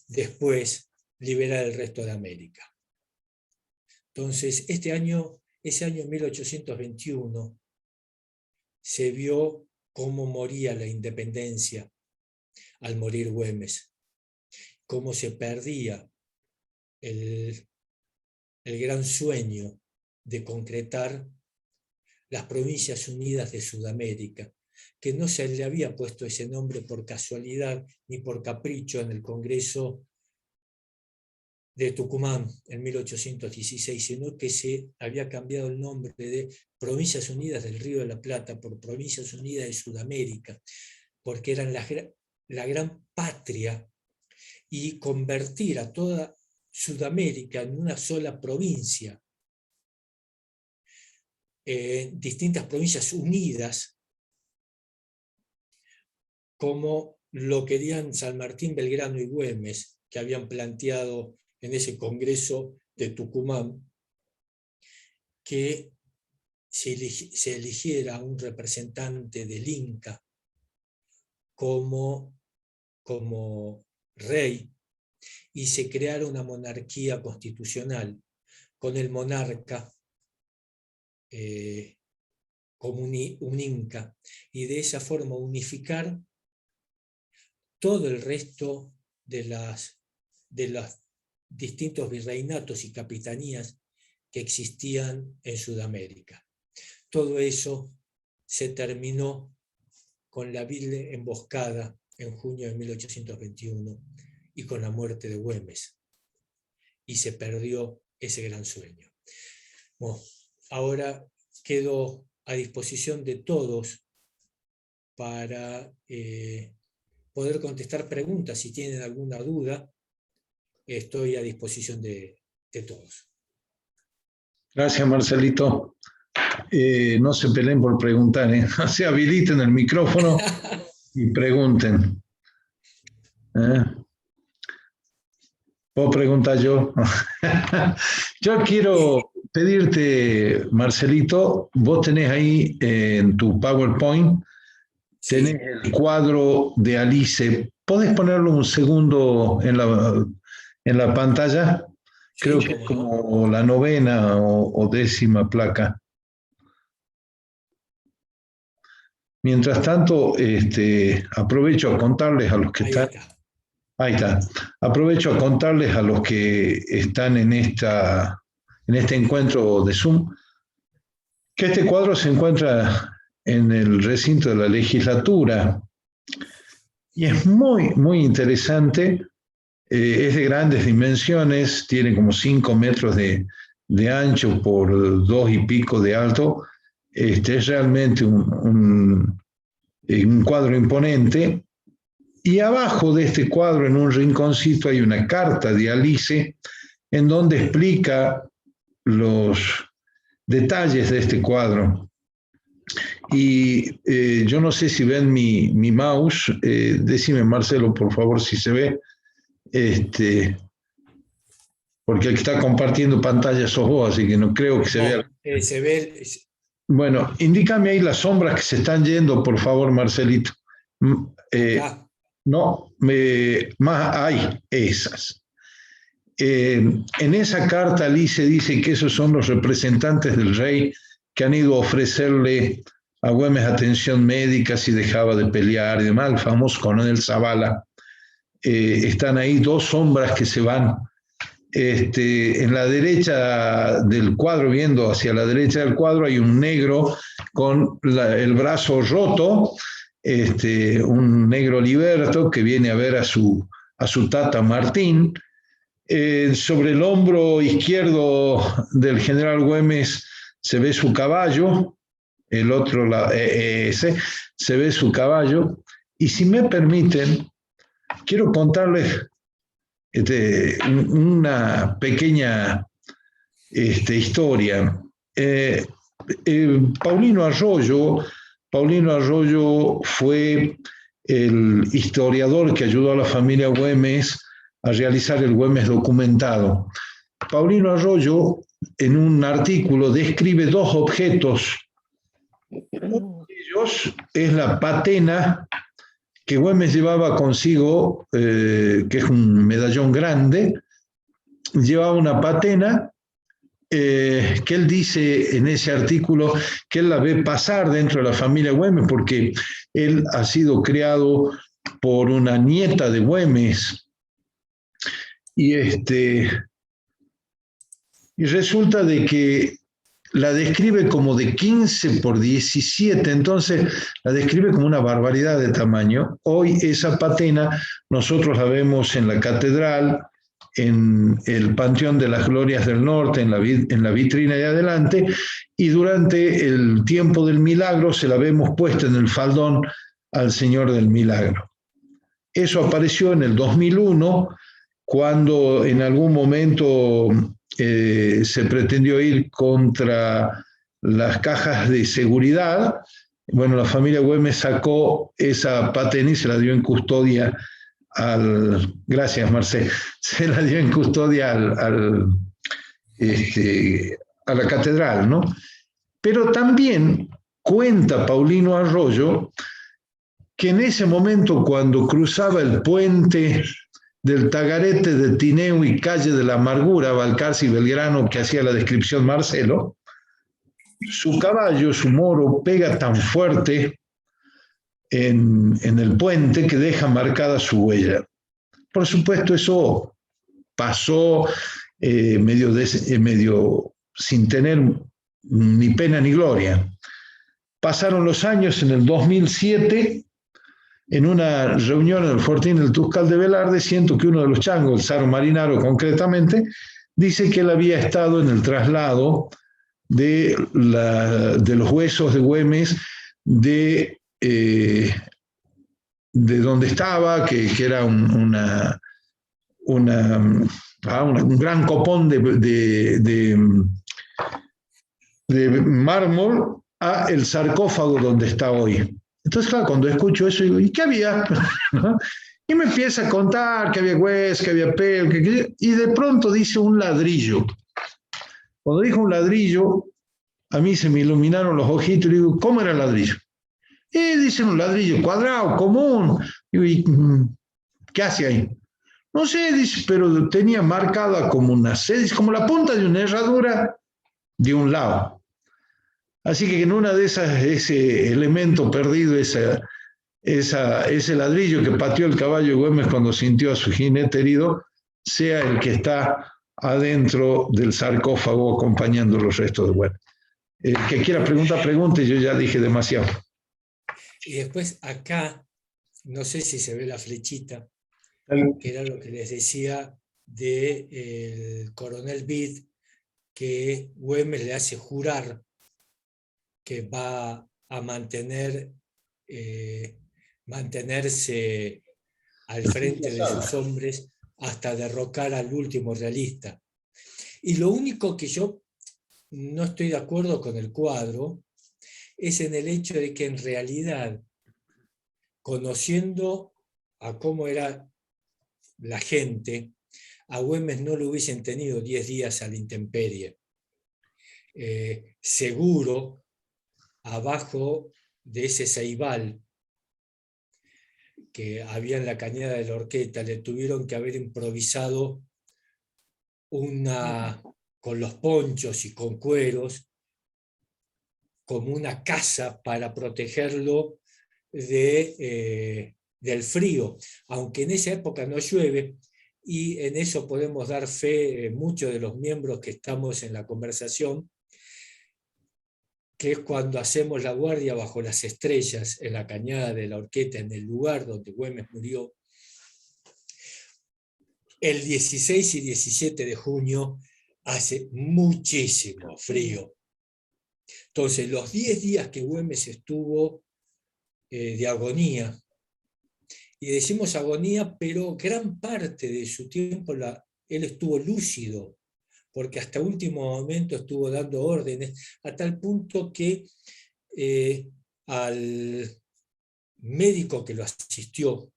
después liberar el resto de América. Entonces, ese año 1821, se vio cómo moría la independencia al morir Güemes, cómo se perdía el gran sueño de concretar las Provincias Unidas de Sudamérica, que no se le había puesto ese nombre por casualidad ni por capricho en el Congreso de Tucumán en 1816, sino que se había cambiado el nombre de Provincias Unidas del Río de la Plata por Provincias Unidas de Sudamérica, porque eran la gran patria, y convertir a toda Sudamérica en una sola provincia, distintas provincias unidas, como lo querían San Martín, Belgrano y Güemes, que habían planteado en ese Congreso de Tucumán, que se eligiera un representante del Inca como rey, y se creara una monarquía constitucional con el monarca como un Inca, y de esa forma unificar todo el resto de los distintos virreinatos y capitanías que existían en Sudamérica. Todo eso se terminó con la vil emboscada en junio de 1821 y con la muerte de Güemes, y se perdió ese gran sueño. Bueno, ahora quedo a disposición de todos para poder contestar preguntas. Si tienen alguna duda, estoy a disposición de todos. Gracias, Marcelito. No se peleen por preguntar, se habiliten el micrófono y pregunten. ¿Puedo preguntar yo? Yo quiero pedirte, Marcelito, vos tenés ahí en tu PowerPoint, tenés el cuadro de Alice. ¿Podés ponerlo un segundo en la pantalla? Creo que es como la 9ª o 10ª placa. Mientras tanto, aprovecho a contarles a los que están... Ahí está. Aprovecho a contarles a los que están en este encuentro de Zoom que este cuadro se encuentra en el recinto de la legislatura y es muy, muy interesante. Es de grandes dimensiones, tiene como 5 metros de ancho por 2 y pico de alto. Es realmente un cuadro imponente. Y abajo de este cuadro, en un rinconcito, hay una carta de Alice en donde explica los detalles de este cuadro. Y yo no sé si ven mi mouse. Decime, Marcelo, por favor, si se ve. Porque el que está compartiendo pantalla sos vos, así que no creo que se vea. Se ve. Bueno, indícame ahí las sombras que se están yendo, por favor, Marcelito. No, más hay esas. En esa carta Alice dice que esos son los representantes del rey que han ido a ofrecerle a Güemes atención médica si dejaba de pelear y demás, el famoso coronel Zavala. Están ahí 2 sombras que se van. En la derecha del cuadro, viendo hacia la derecha del cuadro, hay un negro con el brazo roto, un negro liberto que viene a ver a su tata Martín. Sobre el hombro izquierdo del general Güemes se ve su caballo, el otro se ve su caballo, y si me permiten, quiero contarles una pequeña historia. Paulino Arroyo fue el historiador que ayudó a la familia Güemes a realizar el Güemes documentado. Paulino Arroyo, en un artículo, describe dos objetos. Uno de ellos es la patena que Güemes llevaba consigo, que es un medallón grande. Llevaba una patena que él dice en ese artículo que él la ve pasar dentro de la familia Güemes porque él ha sido criado por una nieta de Güemes y resulta de que la describe como de 15 por 17, entonces la describe como una barbaridad de tamaño. Hoy esa patena nosotros la vemos en la catedral, en el Panteón de las Glorias del Norte, en la vitrina de adelante, y durante el tiempo del milagro se la vemos puesta en el faldón al Señor del Milagro. Eso apareció en el 2001, cuando en algún momento se pretendió ir contra las cajas de seguridad. Bueno, la familia Güemes sacó esa patena y se la dio en custodia gracias Marcel, se la dio en custodia a la catedral, ¿no? Pero también cuenta Paulino Arroyo que en ese momento, cuando cruzaba el puente del Tagarete de Tineo y Calle de la Amargura, Balcarce y Belgrano, que hacía la descripción Marcelo, su caballo, su moro, pega tan fuerte en el puente que deja marcada su huella. Por supuesto, eso pasó medio sin tener ni pena ni gloria. Pasaron los años, en el 2007, en una reunión en el Fortín del Tuscal de Velarde, siento que uno de los changos, el Saro Marinaro concretamente, dice que él había estado en el traslado de los huesos de Güemes de donde estaba, que era un gran copón de mármol a el sarcófago donde está hoy. Entonces, claro, cuando escucho eso, digo, ¿y qué había? Y me empieza a contar que había hueso, que había pelo, y de pronto dice un ladrillo. Cuando dijo un ladrillo, a mí se me iluminaron los ojitos y digo, ¿cómo era el ladrillo? Y dicen un ladrillo cuadrado, común. Y, ¿qué hace ahí? No sé, dice, pero tenía marcada como una C, como la punta de una herradura de un lado. Así que en una de esas, ese elemento perdido, ese ladrillo que pateó el caballo Güemes cuando sintió a su jinete herido, sea el que está adentro del sarcófago acompañando los restos de Güemes. El que quiera preguntar, pregunte, yo ya dije demasiado. Y después acá, no sé si se ve la flechita, que era lo que les decía del coronel Bid, que Güemes le hace jurar que va a mantenerse al frente de sus hombres hasta derrocar al último realista. Y lo único que yo no estoy de acuerdo con el cuadro es en el hecho de que en realidad, conociendo a cómo era la gente, a Güemes no lo hubiesen tenido 10 días a la intemperie. Seguro, abajo de ese ceibal que había en la cañada de la Horqueta, le tuvieron que haber improvisado con los ponchos y con cueros, como una casa para protegerlo del frío, aunque en esa época no llueve, y en eso podemos dar fe muchos de los miembros que estamos en la conversación, que es cuando hacemos la guardia bajo las estrellas en la cañada de la Horqueta, en el lugar donde Güemes murió, el 16 y 17 de junio hace muchísimo frío. Entonces, los 10 días que Güemes estuvo de agonía, y decimos agonía, pero gran parte de su tiempo él estuvo lúcido, porque hasta último momento estuvo dando órdenes, a tal punto que al médico que lo asistió,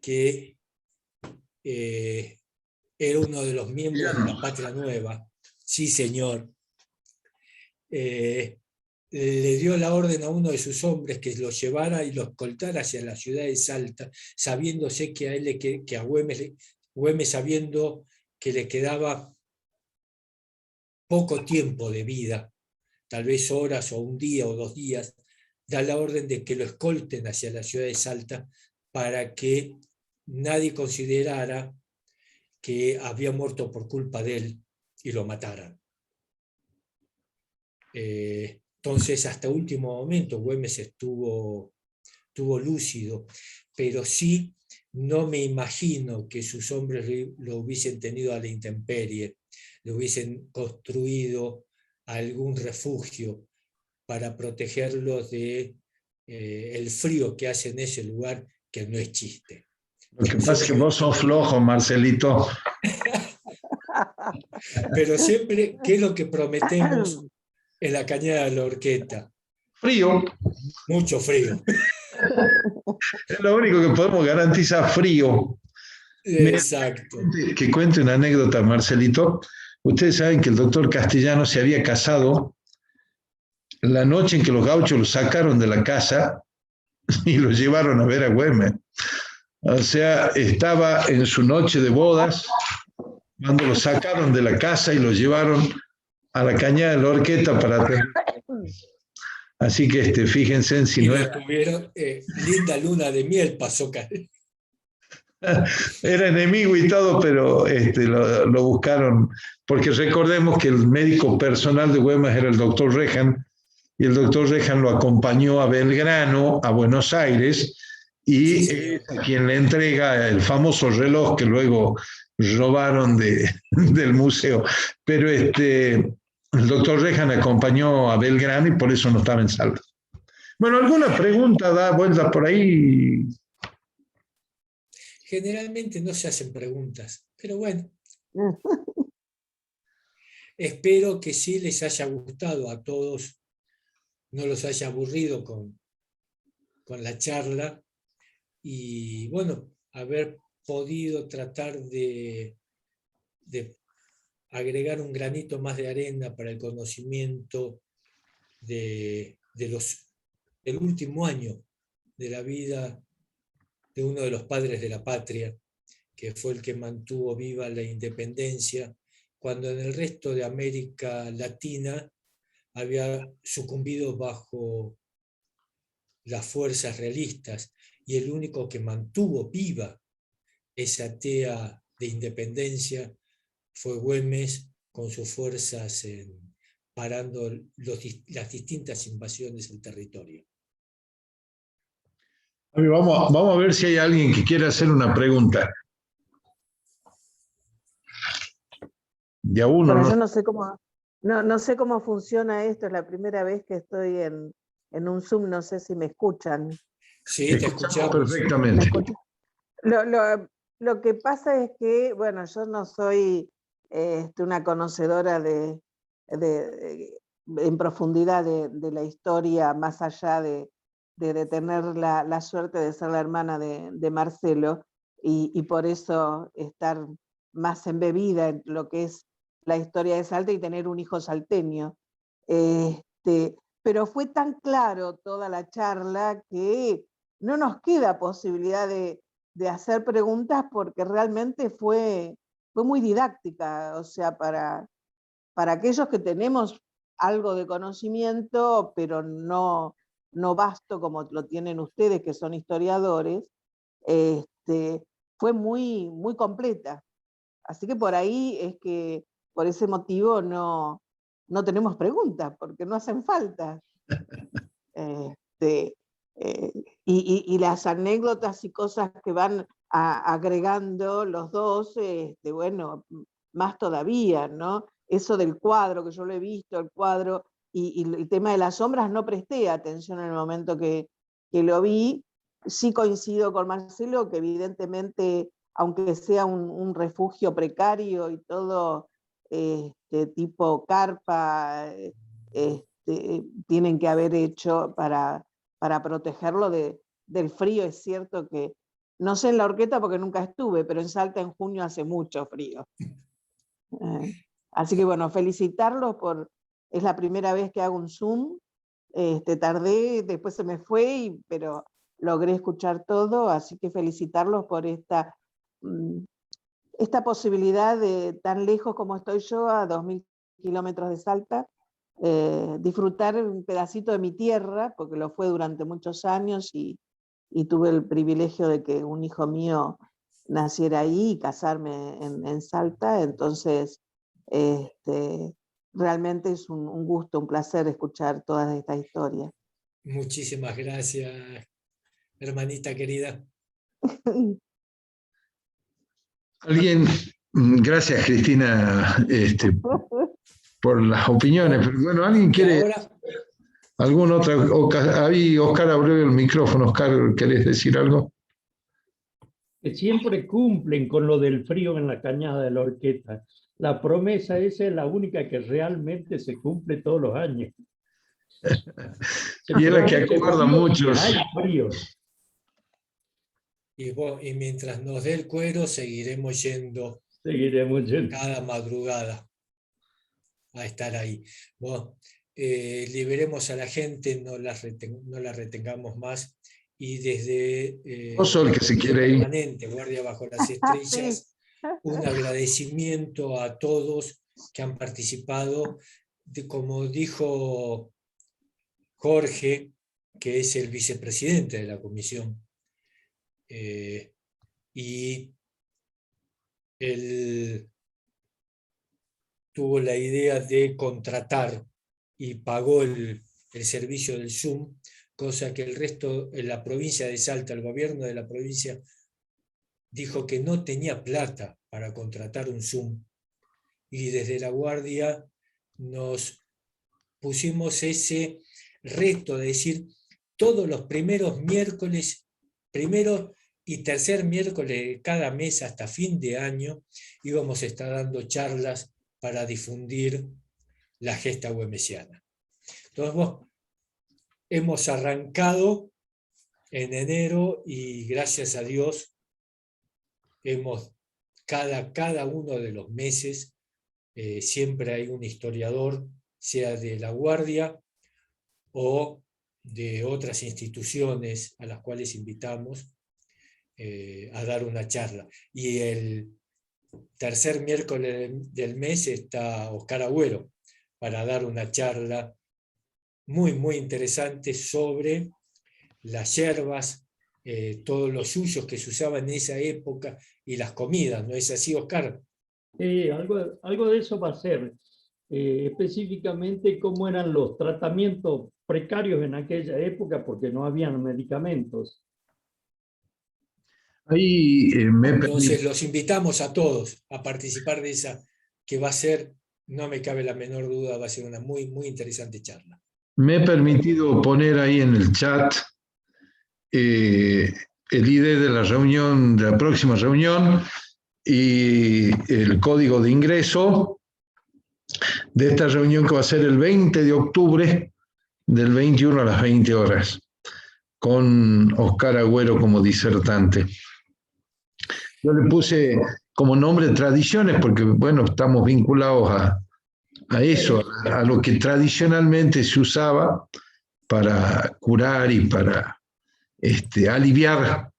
que era uno de los miembros de la Patria Nueva, sí señor, le dio la orden a uno de sus hombres que lo llevara y lo escoltara hacia la ciudad de Salta, sabiéndose que a él que a Güemes sabiendo que le quedaba poco tiempo de vida, tal vez horas o un día o 2 días, da la orden de que lo escolten hacia la ciudad de Salta para que nadie considerara que había muerto por culpa de él y lo mataran. Entonces, hasta último momento, Güemes estuvo lúcido, pero sí no me imagino que sus hombres lo hubiesen tenido a la intemperie, le hubiesen construido algún refugio para protegerlos de el frío que hace en ese lugar, que no es chiste. Lo que pasa es que vos sos flojo, Marcelito. Pero siempre, ¿qué es lo que prometemos en la Cañada de la Horqueta? Frío. Mucho frío. Es lo único que podemos garantizar, frío. Exacto. Que cuente una anécdota, Marcelito. Ustedes saben que el doctor Castellano se había casado la noche en que los gauchos lo sacaron de la casa y lo llevaron a ver a Güemes. O sea, estaba en su noche de bodas cuando lo sacaron de la casa y lo llevaron a la Cañada de la Horqueta para tener. Así que fíjense en si y no lo era. tuvieron, linda luna de miel pasó. Era enemigo y todo, pero lo buscaron, porque recordemos que el médico personal de Güemes era el doctor Rejan, y el doctor Rejan lo acompañó a Belgrano, a Buenos Aires, y Sí, es a quien le entrega el famoso reloj que luego robaron del museo. Pero el doctor Rejan acompañó a Belgrano y por eso no estaba en Salta. Bueno, ¿alguna pregunta da vuelta por ahí? generalmente no se hacen preguntas, pero bueno, espero que sí les haya gustado a todos, no los haya aburrido con la charla y bueno, haber podido tratar de agregar un granito más de arena para el conocimiento del último año de la vida de uno de los padres de la patria, que fue el que mantuvo viva la independencia, cuando en el resto de América Latina había sucumbido bajo las fuerzas realistas, y el único que mantuvo viva esa tea de independencia fue Güemes con sus fuerzas parando las distintas invasiones del territorio. Vamos a ver si hay alguien que quiera hacer una pregunta. Ya uno, Bueno, ¿no? yo no sé cómo funciona esto, es la primera vez que estoy en un Zoom, no sé si me escuchan. Sí, te escuchamos perfectamente. Lo que pasa es que, bueno, yo no soy una conocedora en profundidad de la historia, más allá de tener la suerte de ser la hermana de Marcelo, y por eso estar más embebida en lo que es la historia de Salta y tener un hijo salteño. Pero fue tan claro toda la charla que no nos queda posibilidad de hacer preguntas, porque realmente fue muy didáctica, o sea, para aquellos que tenemos algo de conocimiento, pero no vasto como lo tienen ustedes, que son historiadores, fue muy, muy completa. Así que por ahí es que, por ese motivo, no tenemos preguntas, porque no hacen falta. Y las anécdotas y cosas que van agregando los dos, bueno, más todavía, ¿no? Eso del cuadro, que yo lo he visto, el cuadro, y el tema de las sombras, no presté atención en el momento que lo vi. Sí coincido con Marcelo, que evidentemente, aunque sea un refugio precario y todo, tipo carpa, tienen que haber hecho para protegerlo del frío. Es cierto que, no sé en la Horqueta porque nunca estuve, pero en Salta en junio hace mucho frío. Así que bueno, felicitarlos es la primera vez que hago un Zoom. Tardé, después se me fue, pero logré escuchar todo, así que felicitarlos por esta posibilidad de, tan lejos como estoy yo, a 2000 kilómetros de Salta, disfrutar un pedacito de mi tierra, porque lo fue durante muchos años, y tuve el privilegio de que un hijo mío naciera ahí y casarme en Salta. Entonces, realmente es un gusto, un placer escuchar todas estas historias. Muchísimas gracias, hermanita querida. Alguien, gracias Cristina por las opiniones, pero bueno, ¿alguien quiere alguna otra? Ahí Oscar abrió el micrófono. Oscar, ¿querés decir algo? Que siempre cumplen con lo del frío en la cañada de la Horqueta. La promesa esa es la única que realmente se cumple todos los años. Y es la que acuerda muchos. Hay frío. Y mientras nos dé el cuero, seguiremos yendo cada madrugada a estar ahí. Bueno, liberemos a la gente, no la retengamos más. Y desde el que se quiere ir. Permanente, Guardia Bajo las Estrellas, un agradecimiento a todos que han participado. Como dijo Jorge, que es el vicepresidente de la comisión, y él tuvo la idea de contratar y pagó el servicio del Zoom, cosa que el resto, en la provincia de Salta, el gobierno de la provincia dijo que no tenía plata para contratar un Zoom, y desde la Guardia nos pusimos ese reto de decir, todos los primeros miércoles, primero y tercer miércoles de cada mes hasta fin de año, íbamos a estar dando charlas para difundir la gesta güemesiana. Entonces, bueno, hemos arrancado en enero y gracias a Dios hemos, cada uno de los meses, siempre hay un historiador, sea de la Guardia o de otras instituciones a las cuales invitamos a dar una charla. Y el tercer miércoles del mes está Oscar Agüero para dar una charla muy, muy interesante sobre las yerbas, todos los yuyos que se usaban en esa época y las comidas. ¿No es así, Oscar? Algo de eso va a ser. Específicamente cómo eran los tratamientos precarios en aquella época, porque no habían medicamentos. Ahí Entonces los invitamos a todos a participar de esa, que va a ser, no me cabe la menor duda, va a ser una muy, muy interesante charla. Me he permitido poner ahí en el chat el ID de la reunión, de la próxima reunión, y el código de ingreso de esta reunión, que va a ser el 20 de octubre del 21 a las 20 horas, con Oscar Agüero como disertante. Yo le puse como nombre tradiciones porque, bueno, estamos vinculados a eso, a lo que tradicionalmente se usaba para curar y para aliviar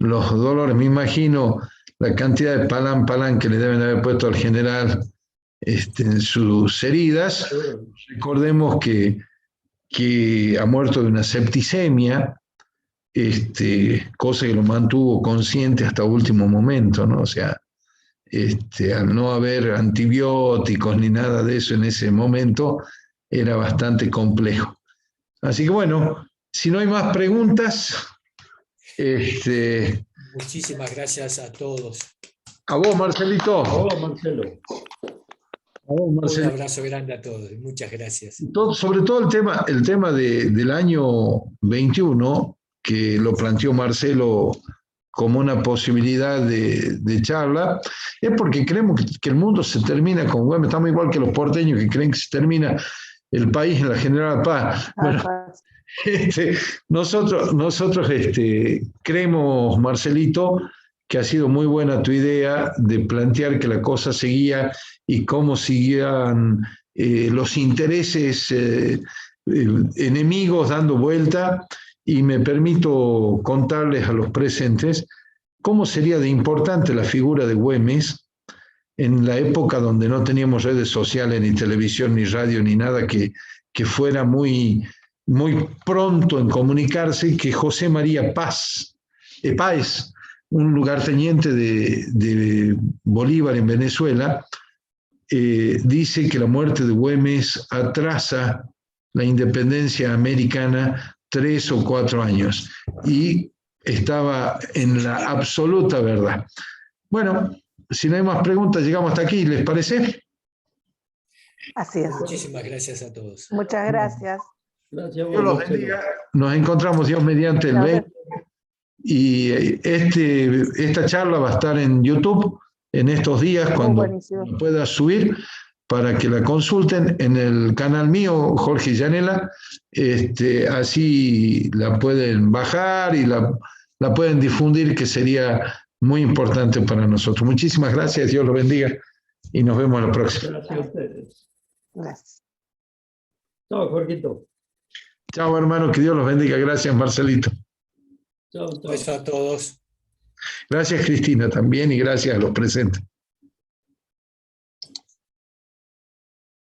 los dolores. Me imagino la cantidad de palán que le deben haber puesto al general en sus heridas. Recordemos que ha muerto de una septicemia, cosa que lo mantuvo consciente hasta último momento, ¿no? O sea, al no haber antibióticos ni nada de eso en ese momento, era bastante complejo. Así que bueno, si no hay más preguntas, muchísimas gracias a todos. A vos, Marcelito. A vos, Marcelo. Un abrazo grande a todos, muchas gracias. Sobre todo el tema del año 21, que lo planteó Marcelo como una posibilidad de charla, es porque creemos que el mundo se termina con Güemes. Estamos igual que los porteños que creen que se termina el país en la General Paz. Bueno, nosotros creemos, Marcelito, que ha sido muy buena tu idea de plantear que la cosa seguía y cómo seguían los intereses enemigos dando vuelta, y me permito contarles a los presentes cómo sería de importante la figura de Güemes en la época donde no teníamos redes sociales, ni televisión, ni radio, ni nada que fuera muy pronto en comunicarse, y que José María Páez, un lugarteniente de Bolívar en Venezuela, dice que la muerte de Güemes atrasa la independencia americana 3 o 4 años, y estaba en la absoluta verdad. Bueno, si no hay más preguntas, llegamos hasta aquí, ¿les parece? Así es. Muchísimas gracias a todos. Muchas gracias. Gracias a Dios vos, los Marcelo. bendiga. Nos encontramos Dios mediante el 20. Y esta charla va a estar en YouTube en estos días, cuando buenísimo. la pueda subir, para que la consulten en el canal mío, Jorge Llanela. Así la pueden bajar y la pueden difundir, que sería muy importante para nosotros. Muchísimas gracias, Dios los bendiga, y nos vemos la próxima. Gracias a ustedes. Gracias. Chao, Jorgito. Chao, hermano, que Dios los bendiga. Gracias, Marcelito. Chao, Un chao. beso a todos. Gracias, Cristina, también, y gracias a los presentes.